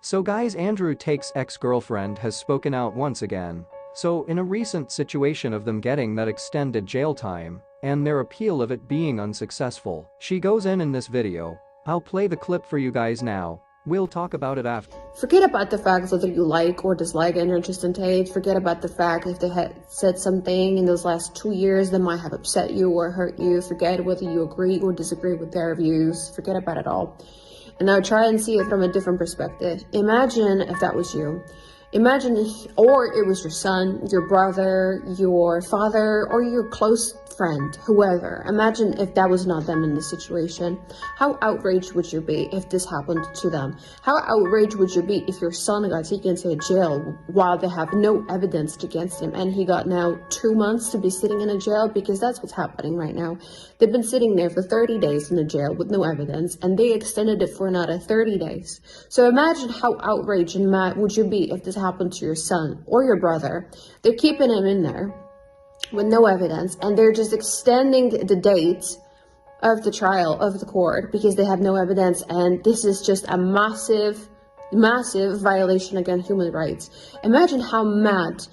So guys, Andrew Tate's ex-girlfriend has spoken out once again. So in a recent situation of them getting that extended jail time and their appeal of it being unsuccessful, she goes in this video. I'll play the clip for you guys now. We'll talk about it after. Forget about the fact whether you like or dislike Andrew Tate. Forget about the fact if they had said something in those last 2 years that might have upset you or hurt you. Forget whether you agree or disagree with their views. Forget about it all. And now try and see it from a different perspective. Imagine if that was you. Imagine or it was your son, your brother, your father, or your close friend, whoever. Imagine if that was not them in this situation. How outraged would you be if this happened to them? How outraged would you be if your son got taken to a jail while they have no evidence against him and he got now 2 months to be sitting in a jail? Because that's what's happening right now. They've been sitting there for 30 days in a jail with no evidence, and they extended it for another 30 days. So imagine how outraged and mad would you be if this happened to your son or your brother. They're keeping him in there with no evidence, and they're just extending the date of the trial of the court because they have no evidence, and this is just a massive violation against human rights. Imagine how mad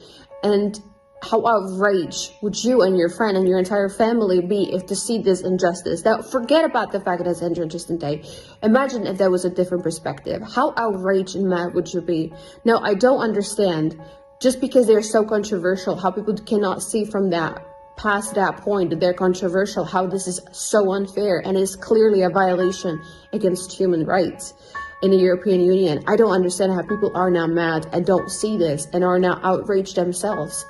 and how outraged would you and your friend and your entire family be if to see this injustice. Now, forget about the fact that it's Andrew Tate. Imagine if there was a different perspective. How outraged and mad would you be? Now, I don't understand, just because they're so controversial, how people cannot see from that, past that point, that they're controversial, how this is so unfair and is clearly a violation against human rights in the European Union. I don't understand how people are now mad and don't see this and are now outraged themselves.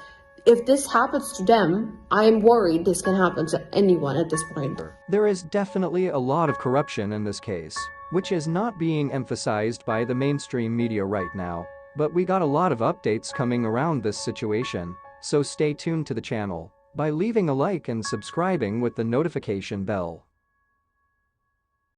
If this happens to them, I am worried this can happen to anyone at this point. There is definitely a lot of corruption in this case, which is not being emphasized by the mainstream media right now. But we got a lot of updates coming around this situation, so stay tuned to the channel by leaving a like and subscribing with the notification bell.